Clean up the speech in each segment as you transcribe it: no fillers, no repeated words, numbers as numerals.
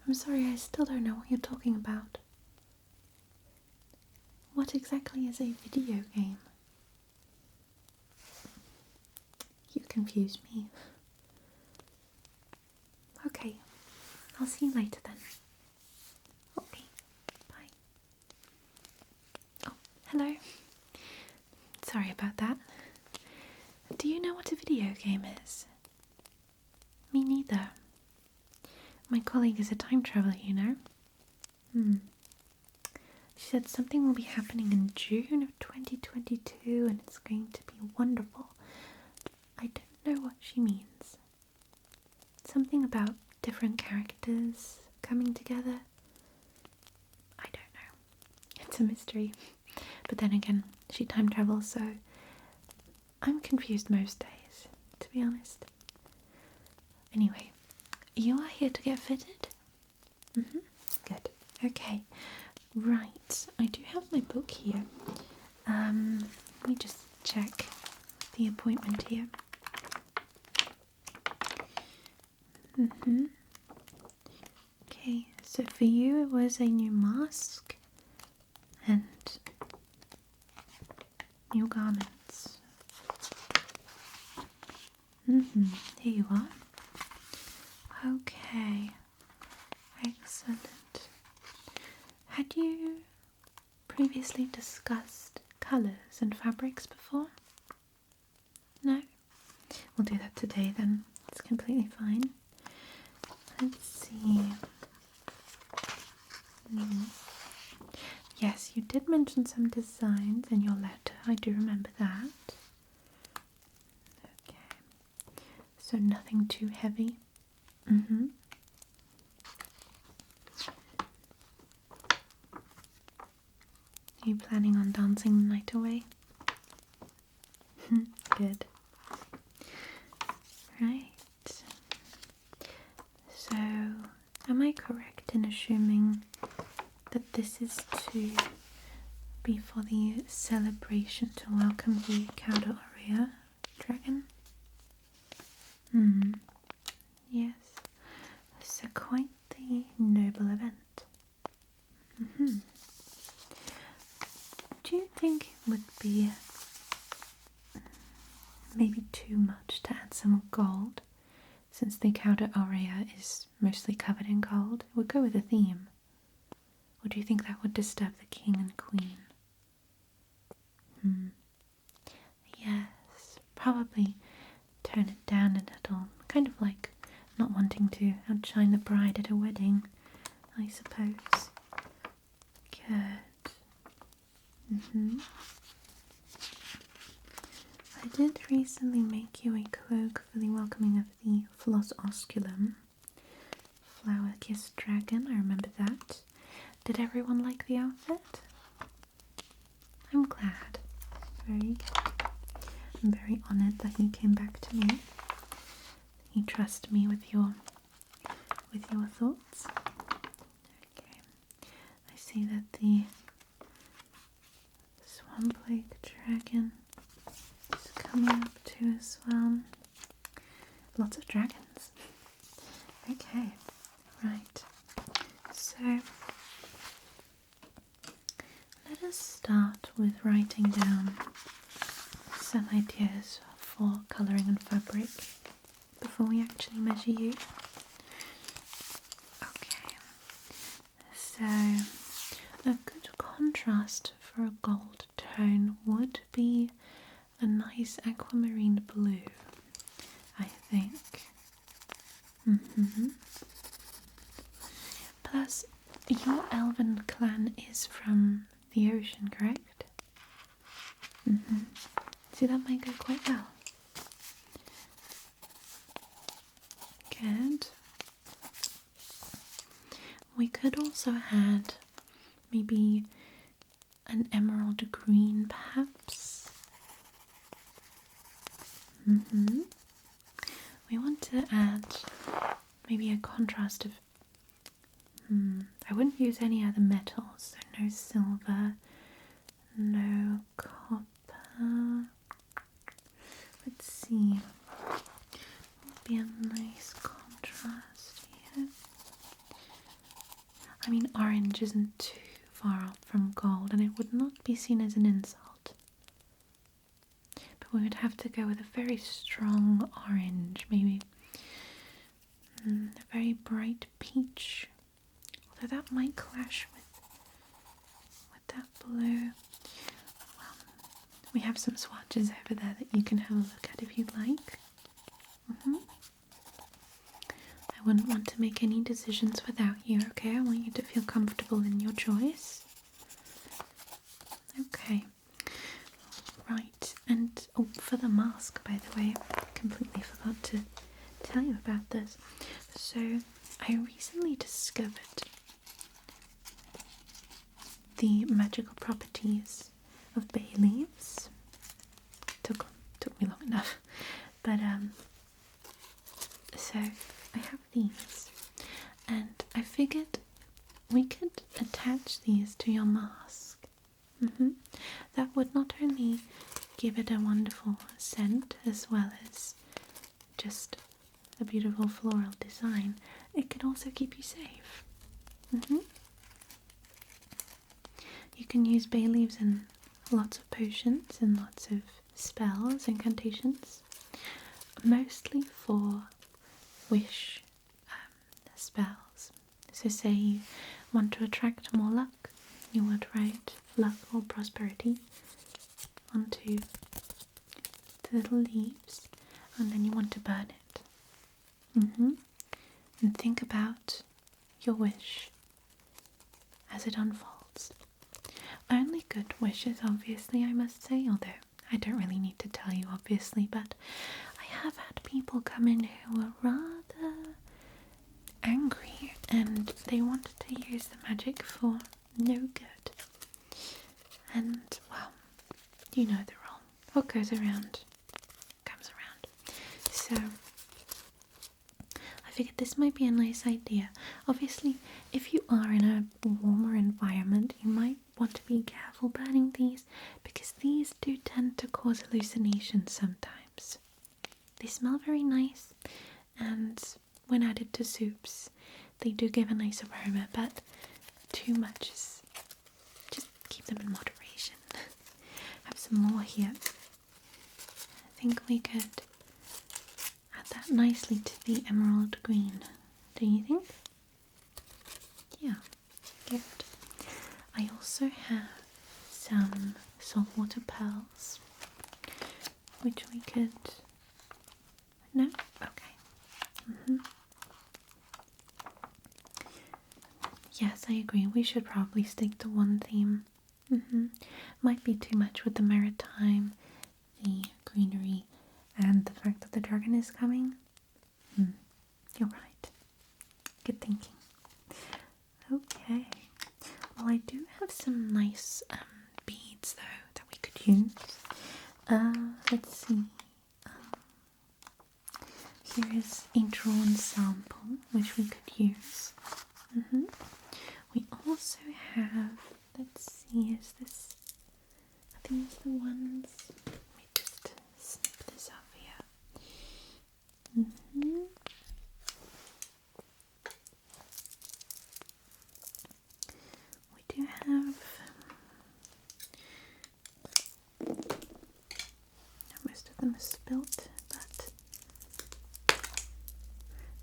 I'm sorry, I still don't know what you're talking about. What exactly is a video game? You confused me. Okay, I'll see you later then. Okay, bye. Oh, hello. Sorry about that. Do you know what a video game is? Me neither. My colleague is a time traveler, you know. She said something will be happening in June of 2022 and it's going to be wonderful. I don't know what she means. Something about different characters coming together. I don't know. It's a mystery. But then again, she time travels, so I'm confused most days, to be honest. Anyway, you are here to get fitted? Good. Okay. Right. I do have my book here. Let me just check the appointment here. Okay, so for you it was a new mask and new garments. Here you are. Okay, excellent. Had you previously discussed colours and fabrics before? No? We'll do that today then. It's completely fine. Let's see. Yes, you did mention some designs in your letter. I do remember that. Okay. So nothing too heavy. Are you planning on dancing the night away? Good. Right. So, am I correct in assuming that this is to be for the celebration to welcome the Cowder Aurea dragon? Yes. So quite the noble event. Do you think it would be maybe too much to add some gold? Since the Cowder Aurea is mostly covered in gold, it would go with the theme. Or do you think that would disturb the king and queen? Yes, probably tone it down a little. Kind of like not wanting to outshine the bride at a wedding, I suppose. Good. I did recently make you a cloak for the welcoming of the Floss Osculum. Flower Kissed Dragon, I remember that. Did everyone like the outfit? I'm glad. Very good. I'm very honoured that you came back to me. You trust me with your thoughts. Okay. I see that the Swanblade Dragon is coming up too as well. Lots of dragons. Okay, right. So let us start with writing down some ideas for colouring and fabric before we actually measure you. Okay, so a good contrast for a gold tone would be a nice aquamarine blue, I think. Plus, your elven clan is from the ocean, correct? See, that might go quite well. Good. We could also add maybe an emerald green, perhaps. We want to add maybe a contrast of I wouldn't use any other metals, so no silver, no copper. Let's see. Would be a nice contrast here. I mean, orange isn't too far off from gold, and it would not be seen as an insult. But we would have to go with a very strong orange, maybe a very bright peach. Although that might clash with that blue. Well, we have some swatches over there that you can have a look at if you'd like. I wouldn't want to make any decisions without you, okay? I want you to feel comfortable in your choice. Okay. Right, and oh, for the mask, by the way, I completely forgot to tell you about this. So, I recently discovered the magical properties of bay leaves. Took me long enough, but so I have these, and I figured we could attach these to your mask. That would not only give it a wonderful scent as well as just a beautiful floral design, it could also keep you safe. You can use bay leaves in lots of potions and lots of spells, incantations, mostly for wish spells. So say you want to attract more luck, you would write luck or prosperity onto the little leaves, and then you want to burn it. And think about your wish as it unfolds. Only good wishes, obviously, I must say, although I don't really need to tell you, obviously, but I have had people come in who were rather angry and they wanted to use the magic for no good. And, well, you know the rule. What goes around comes around. So, I figured this might be a nice idea. Obviously, if you are in a warmer environment, you might want to be careful burning these, because these do tend to cause hallucinations sometimes. They smell very nice, and when added to soups, they do give a nice aroma, but too much is just keep them in moderation. I have some more here. I think we could add that nicely to the emerald green. Do you think? Yeah, good. I also have some saltwater pearls, which we could... No? Okay. Yes, I agree. We should probably stick to one theme. Might be too much with the maritime, the greenery, and the fact that the dragon is coming. You're right. Good thinking. Okay. Well, I do have some nice beads, though, that we could use. Let's see. Here is a drawn sample, which we could use. We also have, let's see, is this, are these the ones? Let me just snip this off here. We do have, most of them are spilt, but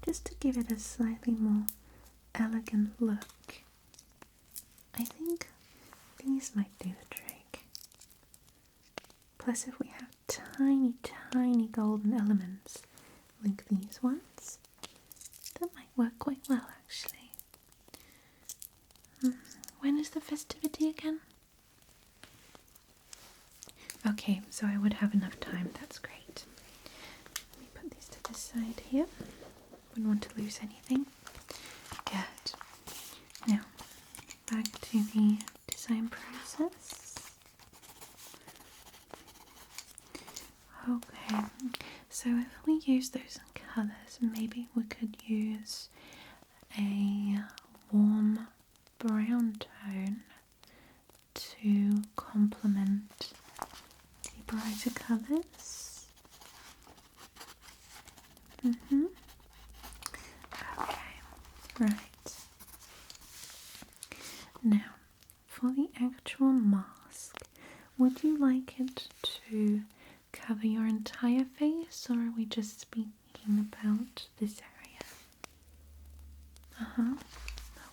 just to give it a slightly more elegant look, I think these might do the trick. Plus, if we have tiny golden elements like these ones, that might work quite well, actually. When is the festivity again? Okay, so I would have enough time. That's great. Let me put these to the side here. Wouldn't want to lose anything. Good. Now, back to the design process. Okay, so if we use those colours, maybe we could use a warm brown tone to complement the brighter colours. Okay, right. actual mask, would you like it to cover your entire face, or are we just speaking about this area?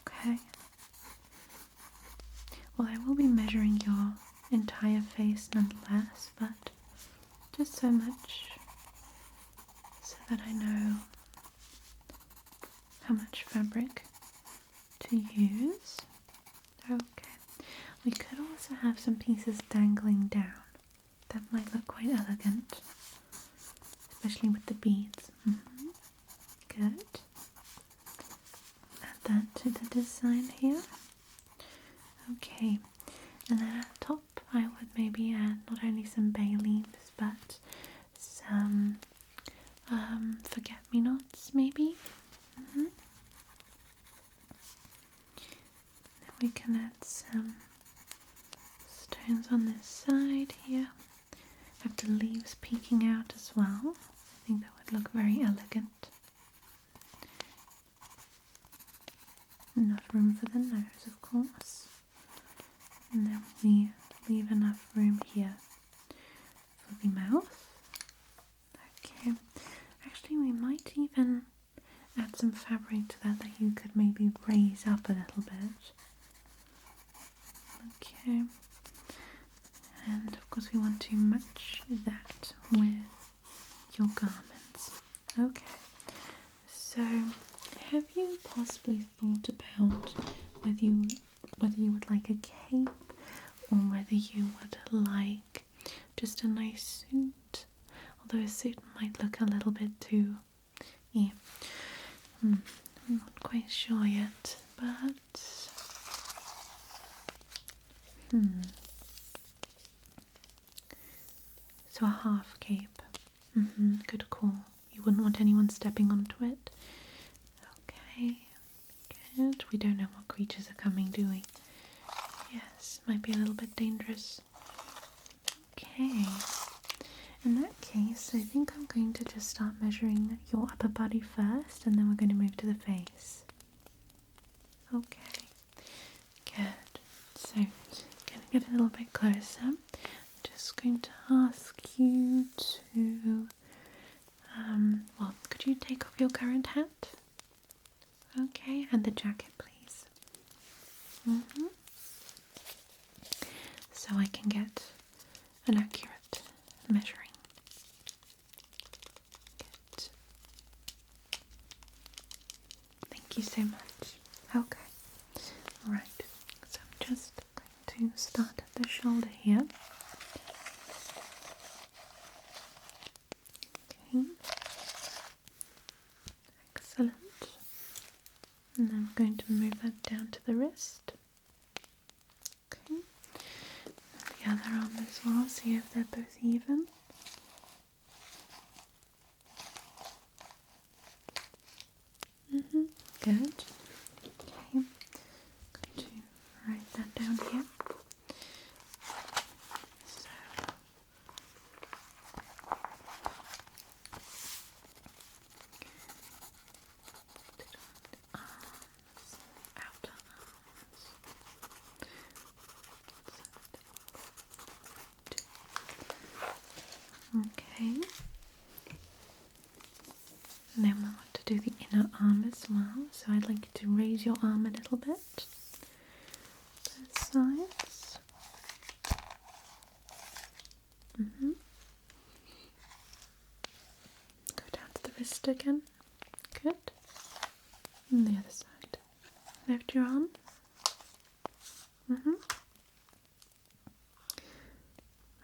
Okay. Well, I will be measuring your entire face nonetheless, but just so much so that I know how much fabric to use. Okay. We could also have some pieces dangling down. That might look quite elegant, especially with the beads. Good. Add that to the design here. Okay, and then at the top I would maybe add not only some bay leaves but some forget-me-nots maybe. Then we can add some stones on this side here. Have the leaves peeking out as well. I think that would look very elegant. Enough room for the nose, of course. And then we leave enough room here for the mouth. Okay. Actually, we might even add some fabric to that you could maybe raise up a little bit. Okay. And of course we want to match that with your garments. Okay. So, have you possibly thought about whether you would like a cape or whether you would like just a nice suit? Although a suit might look a little bit too, yeah. I'm not quite sure yet, but so a half cape. Good call. You wouldn't want anyone stepping onto it. Okay, good. We don't know what creatures are coming, do we? Yes, might be a little bit dangerous. Okay. In that case, I think I'm going to just start measuring your upper body first, and then we're going to move to the face. Okay, good. So, going to get a little bit closer. I'm just going to ask you to, well, could you take off your current hat? Okay, and the jacket, please. So I can get an accurate measuring. Good. Thank you so much. Okay. Right. So I'm just going to start at the shoulder here. Okay. Excellent. And then I'm going to move that down to the wrist. Okay. The other arm as well, see if they're both even. Good. Okay. I'm going to write that down here. So, outer arms. Okay. And then we want to do the inner arm as well. So I'd like you to raise your arm a little bit. Both sides. Go down to the wrist again. Good. And the other side. Lift your arm.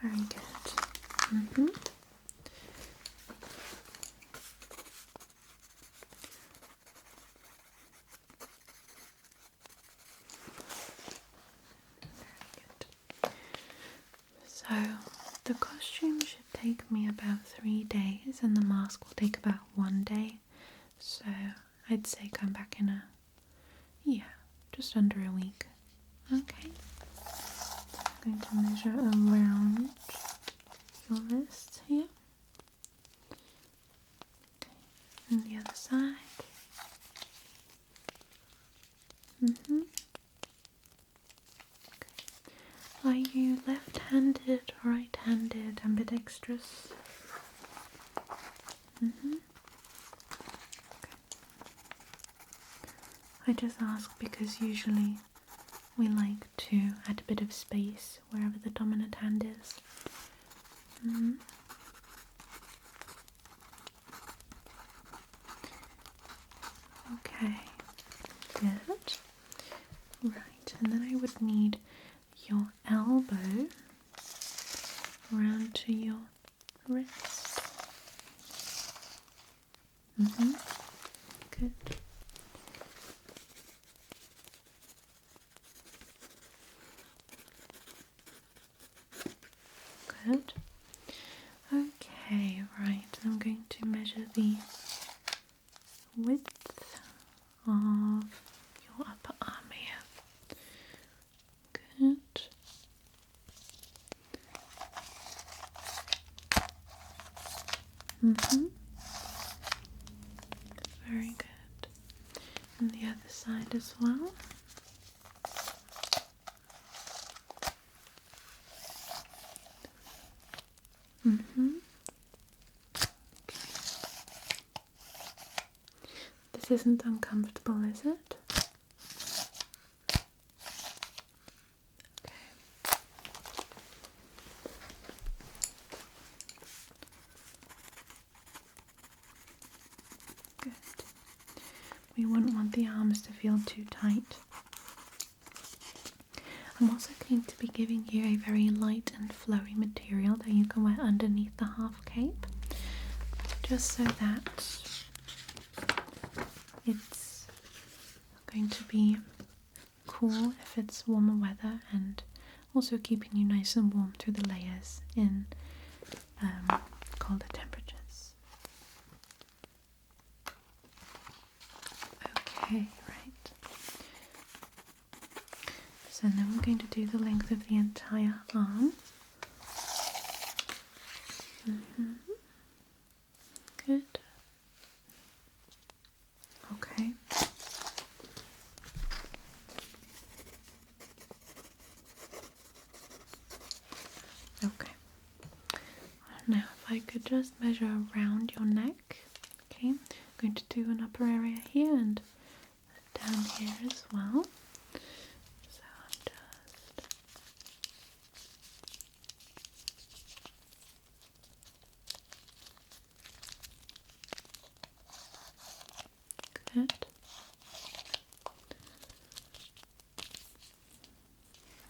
Very good. So the costume should take me about 3 days and the mask will take about 1 day. So I'd say come back in just under a week. Okay. I'm going to measure around your wrist here. Okay. And the other side. Okay. Seamstress. Okay. I just ask because usually we like to add a bit of space wherever the dominant hand is. Okay, good. Right, and then I would need your elbow around to your wrist. Good. Good. Okay, right. I'm going to measure the width of your upper arm here. Good. Very good. And the other side as well. This isn't uncomfortable, is it? Okay. Good. We wouldn't want the arms to feel too tight. I'm also going to be giving you a very light and flowy material that you can wear underneath the half cape, just so that it's going to be cool if it's warmer weather, and also keeping you nice and warm through the layers in colder temperatures. Okay, right. So then we're going to do the length of the entire arm. Good. Okay. Okay. Now if I could just measure around your neck. Okay. I'm going to do an upper area here and down here as well. So I'm just good.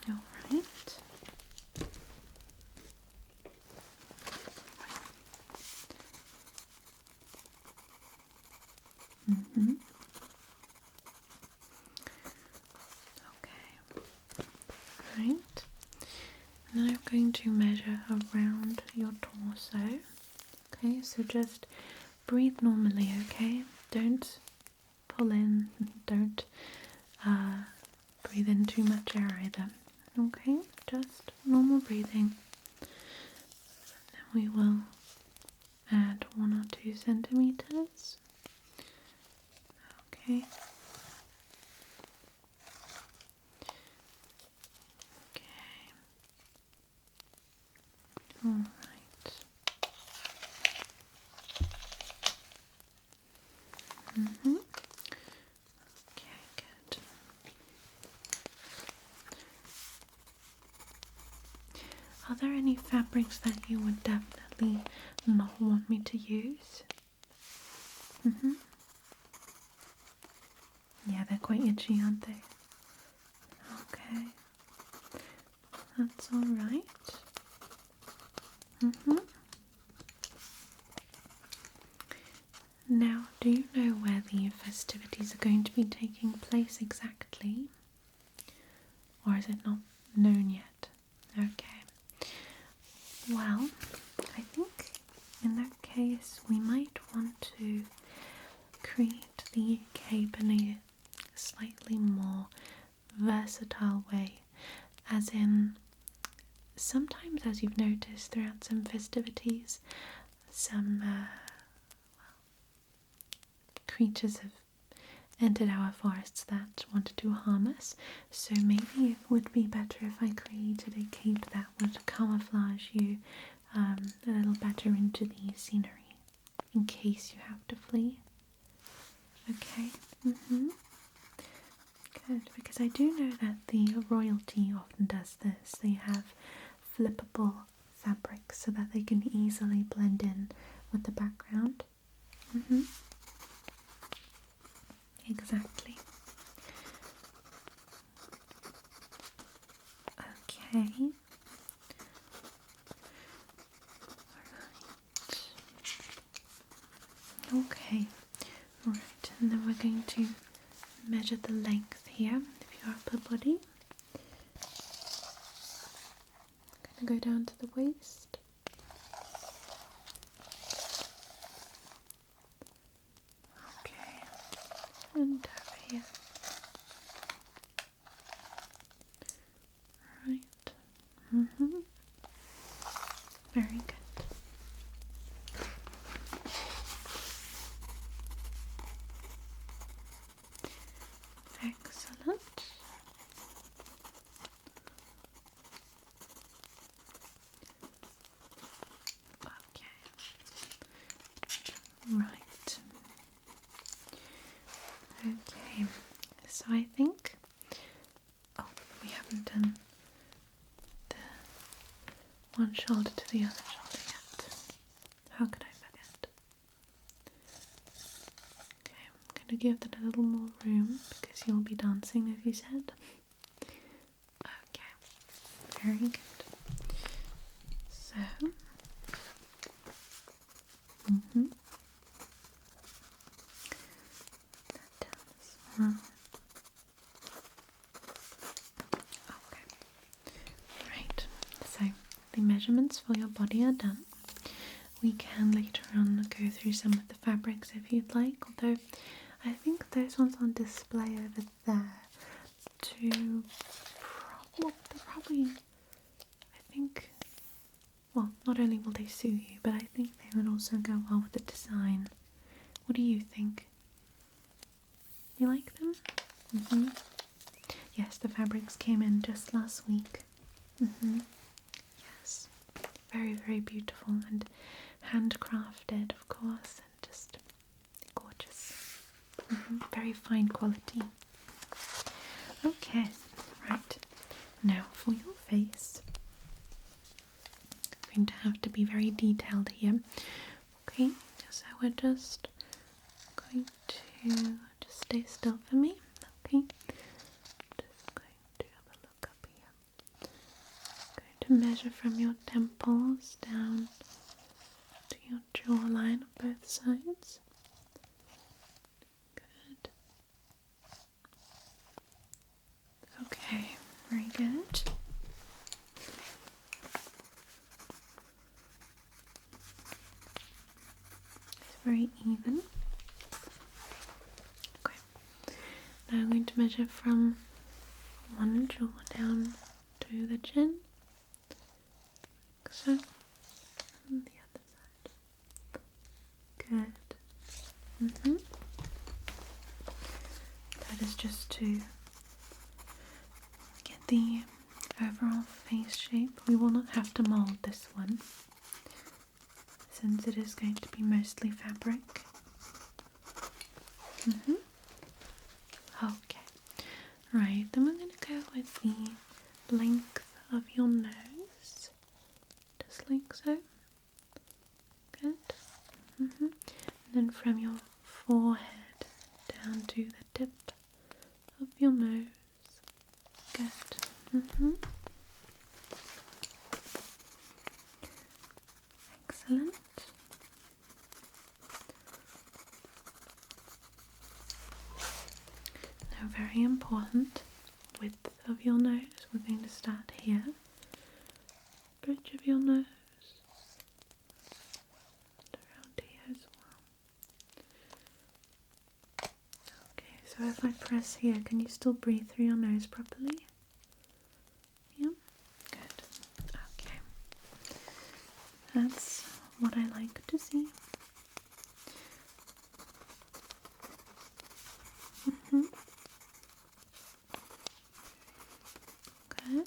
All right. Okay. Right. Now I'm going to measure around your torso. Okay, so just breathe normally, okay? Don't pull in, don't breathe in too much air either. Okay, just normal breathing. Then we will add 1 or 2 centimeters. Okay. Okay. All right. Okay, good. Are there any fabrics that you would definitely not want me to use? Yeah, they're quite itchy, aren't they? Okay. That's alright. Now, do you know where the festivities are going to be taking place exactly? Or is it not known yet? Okay. Well, I think in that case we might want to create the cape in a slightly more versatile way, as in sometimes, as you've noticed throughout some festivities, some creatures have entered our forests that wanted to harm us, so maybe it would be better if I created a cape that would camouflage you a little better into the scenery in case you have to flee. Okay. Good, because I do know that the royalty often does this. They have flippable fabrics so that they can easily blend in with the background. Exactly. Okay. Okay. Alright, and then we're going to measure the length here of your upper body. I'm going to go down to the waist. Okay. And over here. Right. Very good. Excellent. Okay. Right. Okay. So I think, we haven't done the one shoulder to the other shoulder yet. How could I forget? Okay, I'm going to give that a little more room because you'll be dancing, as you said. Okay, very good. So, that down as well. Okay, right. So the measurements for your body are done. We can later on go through some of the fabrics if you'd like, although I think those ones on display over there to probably, I think, well, not only will they suit you, but I think they would also go well with the design. What do you think? You like them? Yes, the fabrics came in just last week. Yes, very, very beautiful and handcrafted, of course, and just gorgeous. Very fine quality. Okay, right. Now for your face, I'm going to have to be very detailed here. Okay, so we're just going to stay still for me. Okay, just going to have a look up here. Going to measure from your temples down to your jawline on both sides. Good. Okay, very good. It's very even. Okay. Now I'm going to measure from one jaw down to the chin. Like so. And the other side. Good. That is just to get the overall face shape. We will not have to mold this one, since it is going to be mostly fabric. Okay. Right, then we're going to go with the length of your nose. Just like so. Good. And then from your forehead down to the tip of your nose. Good. Excellent. Now, very important, width of your nose. We're going to start here. Bridge of your nose. And around here as well. Okay, so if I press here, can you still breathe through your nose properly? Yeah? Good. Okay. That's what I like to see. Good.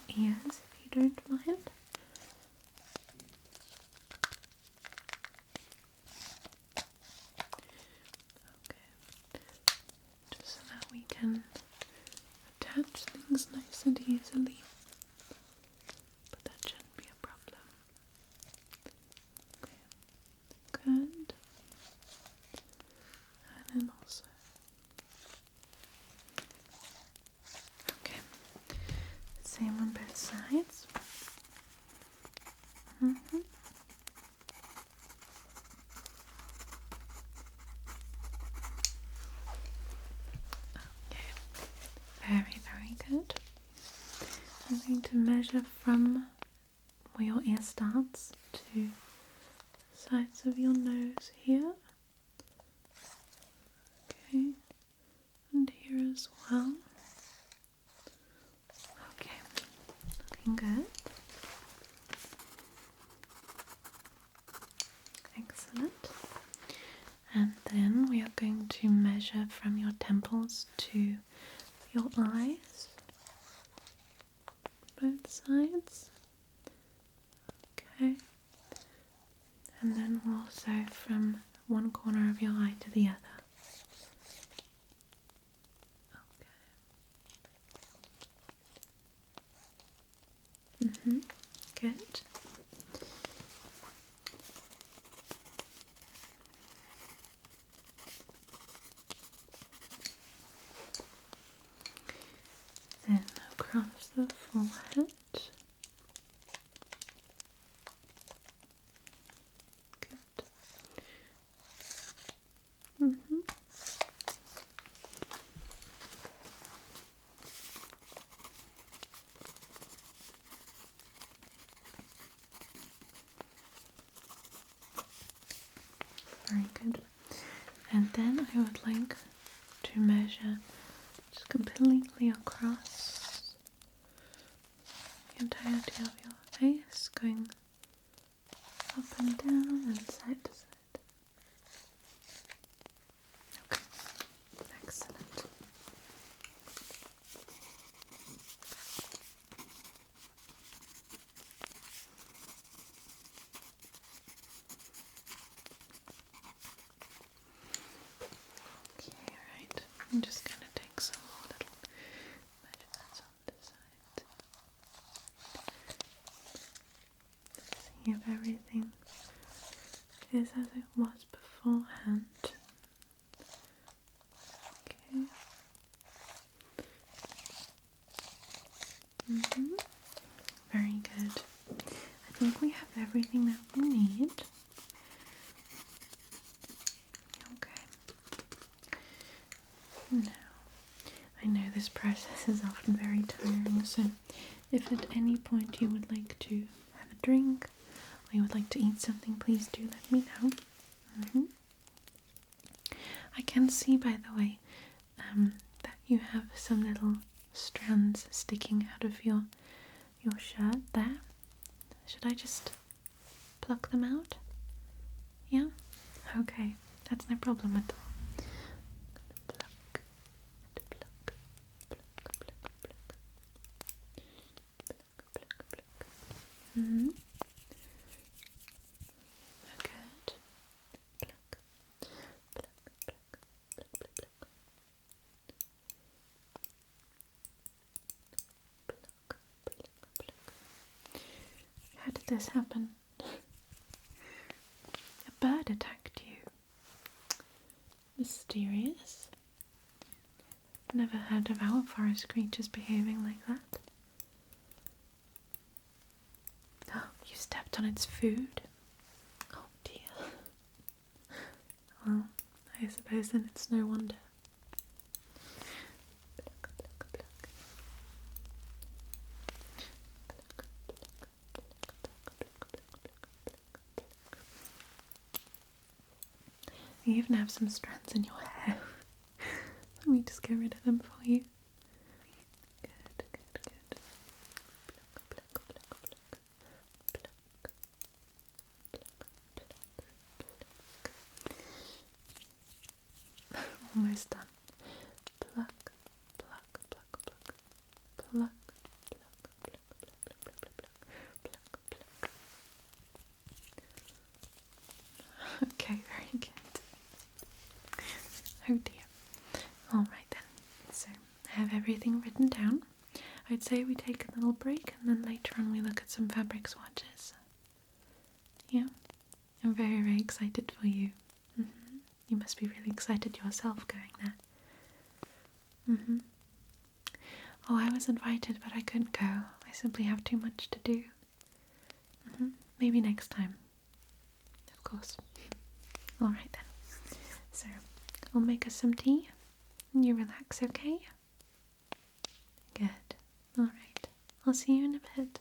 ears if you don't mind. Okay, just so that we can attach things nice and easily. But that shouldn't be a problem. Okay, good. And then also. Okay, same on both sides. Okay, very, very good. I'm going to measure from where your ear starts to the sides of your nose here. Okay, and here as well. Okay, looking good. Excellent. And then we are going to measure from your temples to your eyes, both sides. Okay. And then also from one corner of your eye to the other. Okay. Good. Then across the forehead. Good. Very good. And then I would like to measure just completely across the entirety of your face, going up and down and side to side. Okay, excellent. Okay, right. I'm just going to take some more little measurements on the side. See if everything is as it was beforehand. Okay. Very good. I think we have everything that we need. Okay. Now, I know this process is often very tiring, so if at any point you would like to have a drink or you would like to eat something, please do let me know. I can see, by the way, that you have some little strands sticking out of your shirt there. Should I just pluck them out? Yeah? Okay, that's no problem at all. Pluck, pluck, pluck, pluck, pluck. Pluck, pluck, pluck. Good. Pluck, pluck, pluck, pluck, pluck, pluck. Pluck, pluck, pluck. How did this happen? A bird attacked you. Mysterious. Never heard of our forest creatures behaving like that. Oh, you stepped on its food. Oh dear. Well, I suppose then it's no wonder. Pluck, pluck, pluck. You even have some strands in your hair. Let me just get rid of them for you. Good, good, good. Pluck, pluck, pluck, pluck. Pluck, pluck, pluck. Almost done. Pluck, pluck, pluck, pluck. Pluck, pluck, pluck. Oh dear. Alright then. So, I have everything written down. I'd say we take a little break and then later on we look at some fabric swatches. Yeah? I'm very, very excited for you. You must be really excited yourself going there. Oh, I was invited, but I couldn't go. I simply have too much to do. Maybe next time. Of course. Alright then. So, I'll make us some tea. And you relax, okay? Good. Alright. I'll see you in a bit.